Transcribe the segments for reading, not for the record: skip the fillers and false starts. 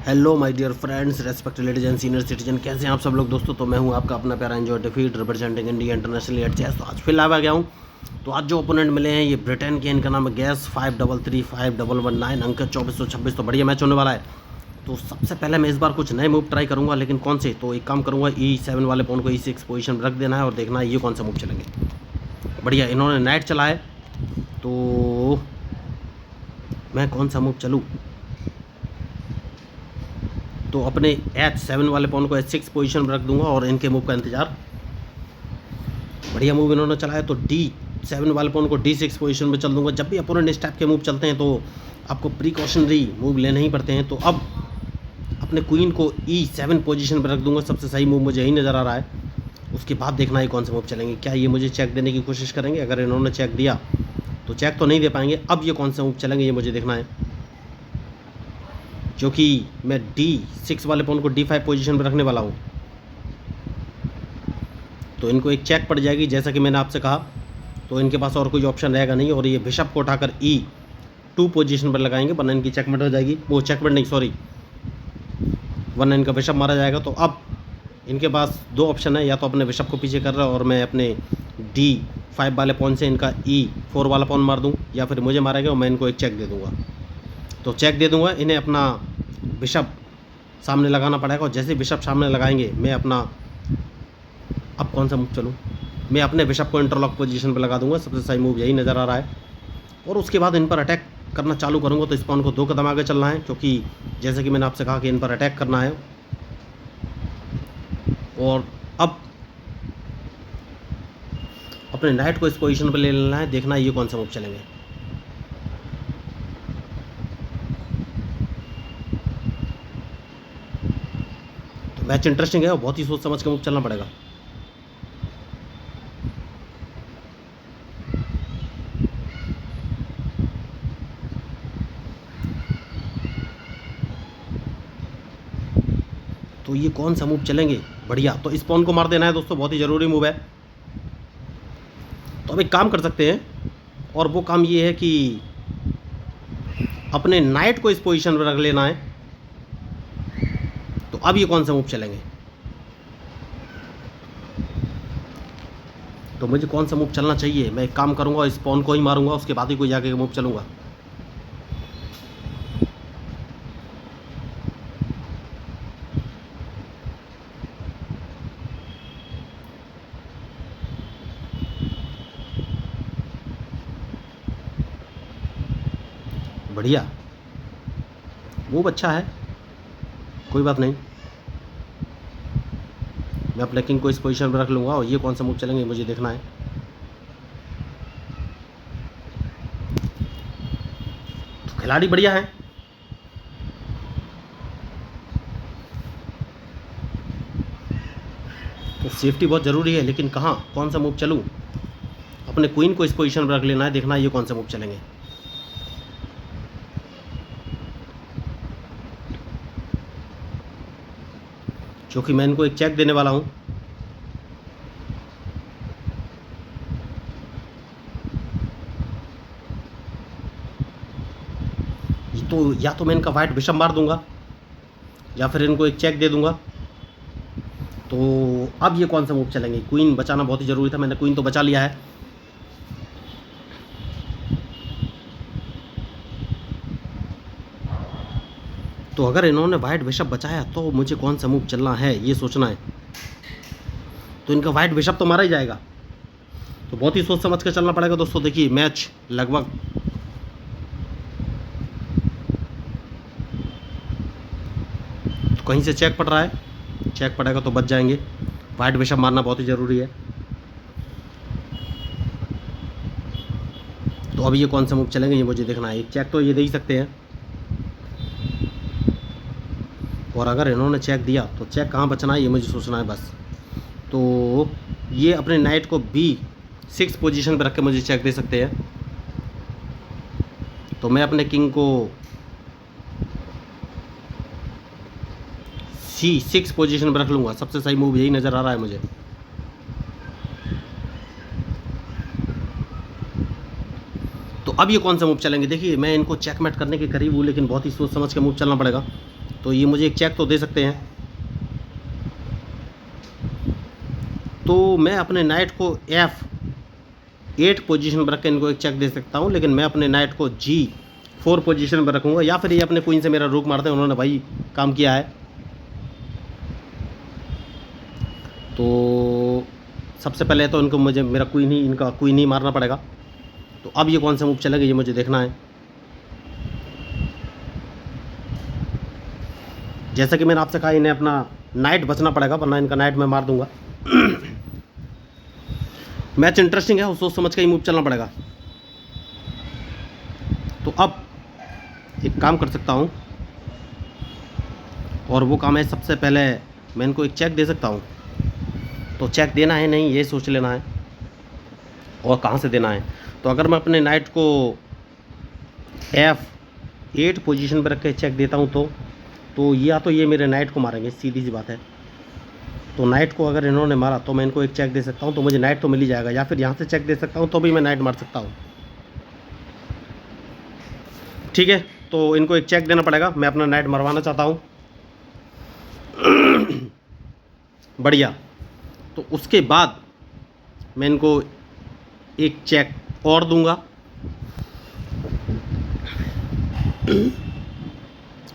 Hello my dear friends, respect ladies and senior citizen, कैसे हैं आप सब लोग दोस्तों। तो मैं हूं आपका अपना प्यारा एंजॉय डिफीट representing India international at chess. तो आज फिर लाइव आ गया हूं। तो आज जो ओपोनेंट मिले हैं ये ब्रिटेन के, इनका नाम है गैस 533 5119, अंक 2426। तो बढ़िया मैच होने वाला है। तो सबसे पहले मैं इस बार कुछ नए मूव ट्राई करूँगा, लेकिन कौन से, तो एक काम करूँगा E7 वाले पॉन को E6 पोजिशन पर रख देना है और देखना है ये कौन सा मूव चलेंगे। बढ़िया, इन्होंने नाइट चला है तो मैं कौन सा मूव चलूँ। तो अपने H7 वाले पॉन को H6 पोजीशन पर रख दूंगा और इनके मूव का इंतजार। बढ़िया मूव इन्होंने चला है तो D7 वाले पॉन को D6 पोजीशन पे चल दूंगा। जब भी अपोनेंट इस टाइप के मूव चलते हैं तो आपको प्रिकॉशनरी मूव लेने ही पड़ते हैं। तो अब अपने क्वीन को E7 पोजीशन पर रख दूंगा। सबसे सही मूव मुझे यही नज़र आ रहा है। उसके बाद देखना है कौन से मूव चलेंगे। क्या ये मुझे चेक देने की कोशिश करेंगे? अगर इन्होंने चेक दिया तो चेक तो नहीं दे पाएंगे। अब ये कौन से मूव चलेंगे ये मुझे देखना है, जो कि मैं D6 वाले पॉन को D5 पोजीशन पर रखने वाला हूँ। तो इनको एक चेक पड़ जाएगी, जैसा कि मैंने आपसे कहा। तो इनके पास और कोई ऑप्शन रहेगा नहीं और ये बिशप को उठाकर E2 पोजीशन पर लगाएंगे, वरना इनकी चेकमेट हो जाएगी। वो चेकमेट नहीं, सॉरी, वरना इनका बिशप मारा जाएगा। तो अब इनके पास दो ऑप्शन है, या तो अपने बिशप को पीछे कर रहा है और मैं अपने D5 वाले पॉन से इनका E4 वाला पॉन मार दूँ, या फिर मुझे मारेगा और मैं इनको एक चेक दे दूँगा। तो चेक दे दूंगा, इन्हें अपना बिशप सामने लगाना पड़ेगा और जैसे बिशप सामने लगाएंगे मैं अपना, अब कौन सा मूव चलूँ, मैं अपने बिशप को इंटरलॉक पोजीशन पर लगा दूंगा। सबसे सही मूव यही नज़र आ रहा है। और उसके बाद इन पर अटैक करना चालू करूँगा। तो इस पॉन को 2 कदम आगे चलना है, क्योंकि जैसे कि मैंने आपसे कहा कि इन पर अटैक करना है। और अब अपने नाइट को इस पोजीशन पर ले लेना है। देखना है ये कौन सा मूव चलेंगे। तो मैच इंटरेस्टिंग है और बहुत ही सोच समझ के मूव चलना पड़ेगा। तो ये कौन सा मूव चलेंगे? बढ़िया, तो इस पॉन को मार देना है दोस्तों, बहुत ही ज़रूरी मूव है। तो अब एक काम कर सकते हैं, और वो काम ये है कि अपने नाइट को इस पोजीशन पर रख लेना है। तो अब ये कौन सा मूव चलेंगे? तो मुझे कौन सा मूव चलना चाहिए? मैं एक काम करूंगा, इस पॉन को ही मारूंगा, उसके बाद ही कोई जाके मूव चलूंगा। बढ़िया, मूव अच्छा है, कोई बात नहीं। मैं अपने किंग को इस पोजीशन पर रख लूँगा और ये कौन सा मूव चलेंगे मुझे देखना है। तो खिलाड़ी बढ़िया है। तो सेफ्टी बहुत ज़रूरी है, लेकिन कहाँ कौन सा मूव चलूँ? अपने क्वीन को इस पोजीशन पर रख लेना है। देखना है ये कौन सा मूव चलेंगे। क्योंकि मैं इनको एक चेक देने वाला हूँ। तो या तो मैं इनका वाइट बिशप मार दूंगा, या फिर इनको एक चेक दे दूंगा। तो अब ये कौन सा मूव चलेंगे? क्वीन बचाना बहुत ही ज़रूरी था, मैंने क्वीन तो बचा लिया है। तो अगर इन्होंने वाइट बिशप बचाया तो मुझे कौन सा मूव चलना है ये सोचना है। तो इनका वाइट बिशप तो मारा ही जाएगा, तो बहुत ही सोच समझ कर चलना पड़ेगा दोस्तों। देखिए मैच लगभग तो कहीं से चेक पड़ रहा है, चेक पड़ेगा तो बच जाएंगे। वाइट बिशप मारना बहुत ही ज़रूरी है। तो अभी ये कौन सा मूव चलेंगे ये मुझे देखना है। एक चेक तो ये दे ही सकते हैं, और अगर इन्होंने चेक दिया तो चेक कहाँ बचना है ये मुझे सोचना है बस। तो ये अपने नाइट को B6 पोजीशन पर रख के मुझे चेक दे सकते हैं। तो मैं अपने किंग को C6 पोजीशन पर रख लूँगा। सबसे सही मूव यही नज़र आ रहा है मुझे। तो अब ये कौन सा मूव चलेंगे? देखिए मैं इनको चेकमेट करने के करीब हूँ, लेकिन बहुत ही सोच समझ के मूव चलना पड़ेगा। तो ये मुझे एक चेक तो दे सकते हैं। तो मैं अपने नाइट को F8 पोजीशन पर रख के इनको एक चेक दे सकता हूँ, लेकिन मैं अपने नाइट को G4 पोजीशन पर रखूँगा, या फिर ये अपने क्वीन से मेरा रुक मारते हैं, उन्होंने भाई काम किया है। तो सबसे पहले तो इनको मुझे इनका क्वीन ही मारना पड़ेगा। तो अब ये कौन सा मूव चलेगा ये मुझे देखना है। जैसा कि मैंने आपसे कहा, इन्हें अपना नाइट बचना पड़ेगा, वरना इनका नाइट मैं मार दूंगा। मैच इंटरेस्टिंग है, सोच समझ के ही मूव चलना पड़ेगा। तो अब एक काम कर सकता हूँ, और वो काम है सबसे पहले मैं इनको एक चेक दे सकता हूँ। तो चेक देना है नहीं ये सोच लेना है, और कहाँ से देना है। तो अगर मैं अपने नाइट को F8 पोजीशन पर रख के चेक देता हूँ तो या तो ये मेरे नाइट को मारेंगे, सीधी सी बात है। तो नाइट को अगर इन्होंने मारा तो मैं इनको एक चेक दे सकता हूँ, तो मुझे नाइट तो मिल ही जाएगा, या फिर यहाँ से चेक दे सकता हूँ तो भी मैं नाइट मार सकता हूँ। ठीक है, तो इनको एक चेक देना पड़ेगा, मैं अपना नाइट मरवाना चाहता हूँ। बढ़िया। तो उसके बाद मैं इनको एक चेक और दूंगा,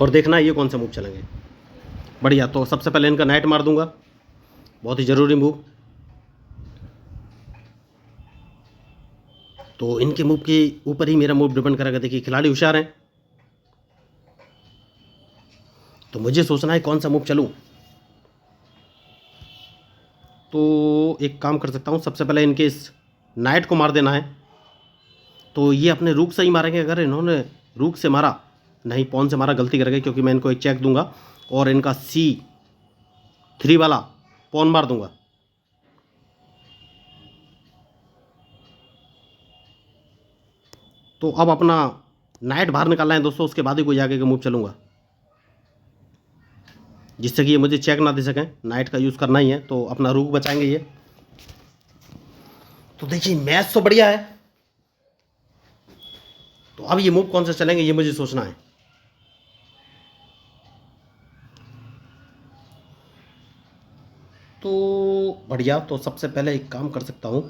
और देखना ये कौन सा मूव चलेंगे। बढ़िया। तो सबसे पहले इनका नाइट मार दूंगा, बहुत ही ज़रूरी मूव। तो इनके मूव के ऊपर ही मेरा मूव डिपेंड करेगा। देखिए खिलाड़ी होशियार हैं, तो मुझे सोचना है कौन सा मूव चलूं। तो एक काम कर सकता हूं, सबसे पहले इनके इस नाइट को मार देना है। तो ये अपने रूक से ही मारेंगे। अगर इन्होंने रूक से मारा, नहीं पॉन से मारा, गलती कर गए, क्योंकि मैं इनको एक चेक दूंगा और इनका C3 वाला पॉन मार दूंगा। तो अब अपना नाइट बाहर निकालना है दोस्तों, उसके बाद ही कोई आगे का मूव चलूँगा, जिससे कि ये मुझे चेक ना दे सकें। नाइट का यूज़ करना ही है, तो अपना रूक बचाएंगे ये। तो देखिए मैच तो बढ़िया है। तो अब ये मूव कौन से चलेंगे ये मुझे सोचना है। तो बढ़िया। तो सबसे पहले एक काम कर सकता हूँ,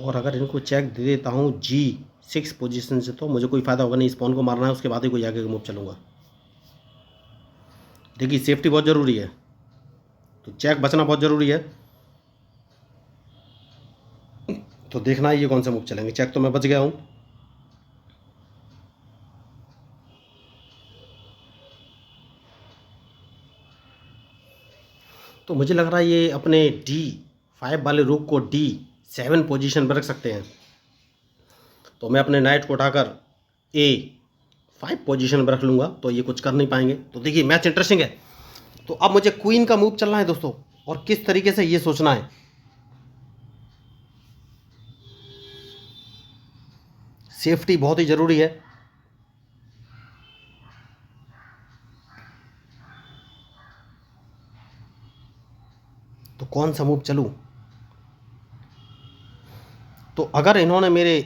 और अगर इनको चेक दे देता हूँ G6 पोजीशन से, तो मुझे कोई फ़ायदा होगा नहीं। स्पॉन को मारना है, उसके बाद ही कोई आगे का मूव चलूँगा। देखिए सेफ्टी बहुत ज़रूरी है, तो चेक बचना बहुत ज़रूरी है। तो देखना है ये कौन सा मूव चलेंगे। चेक तो मैं बच गया हूँ। तो मुझे लग रहा है ये अपने D5 वाले रूक को D7 पोजीशन पर रख सकते हैं। तो मैं अपने नाइट को उठाकर A5 पोजीशन पर रख लूँगा, तो ये कुछ कर नहीं पाएंगे। तो देखिए मैच इंटरेस्टिंग है। तो अब मुझे क्वीन का मूव चलना है दोस्तों, और किस तरीके से ये सोचना है। सेफ्टी बहुत ही ज़रूरी है। तो कौन सा मूव चलूँ। तो अगर इन्होंने मेरे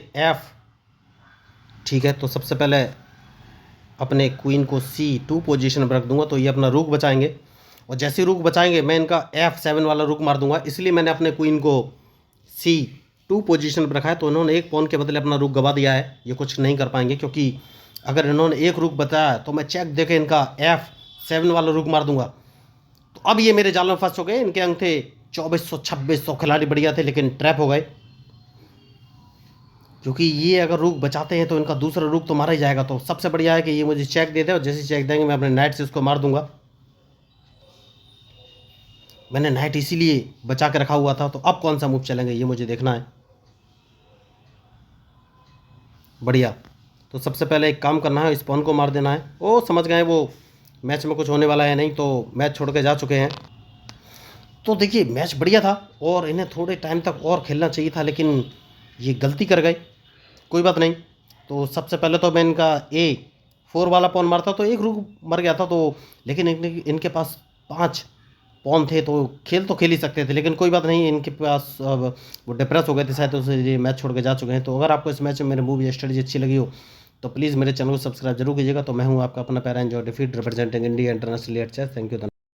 ठीक है, तो सबसे पहले अपने क्वीन को C2 पोजीशन पर रख दूंगा, तो ये अपना रूक बचाएंगे, और जैसे रूक बचाएंगे मैं इनका F7 वाला रूक मार दूंगा। इसलिए मैंने अपने क्वीन को C2 पोजीशन पर रखा है। तो इन्होंने एक पॉन के बदले अपना रूक गवा दिया है, ये कुछ नहीं कर पाएंगे, क्योंकि अगर इन्होंने एक रूक बताया तो मैं चेक देके इनका F7 वाला रूक मार दूंगा। तो अब ये मेरे जाल में फंस चुके हैं। इनके अंक थे 2400-2600, खिलाड़ी बढ़िया थे, लेकिन ट्रैप हो गए, क्योंकि ये अगर रूक बचाते हैं तो इनका दूसरा रूक तो मारा ही जाएगा। तो सबसे बढ़िया है कि ये मुझे चेक दे दे, और जैसे चेक देंगे मैं अपने नाइट से उसको मार दूंगा। मैंने नाइट इसीलिए बचा के रखा हुआ था। तो अब कौन सा मूव चलेंगे ये मुझे देखना है। बढ़िया। तो सबसे पहले एक काम करना है, स्पॉन को मार देना है। ओ समझ गए, वो मैच में कुछ होने वाला है नहीं, तो मैच छोड़ के जा चुके हैं। तो देखिए मैच बढ़िया था, और इन्हें थोड़े टाइम तक और खेलना चाहिए था, लेकिन ये गलती कर गए। कोई बात नहीं। तो सबसे पहले तो मैं इनका A4 वाला पॉन मारता तो एक रूक मर गया था। तो लेकिन इनके पास 5 पॉन थे, तो खेल ही सकते थे, लेकिन कोई बात नहीं। इनके पास अब वो डिप्रेस हो गए थे शायद, तो ये मैच छोड़ के जा चुके हैं। तो अगर आपको इस मैच में मेरे मूव या स्ट्रेटजी अच्छी लगी हो तो प्लीज़ मेरे चैनल को सब्सक्राइब जरूर कीजिएगा। तो मैं हूँ आपका अपना पैरा एंजॉय डिफीट representing India international at chess. Thank you.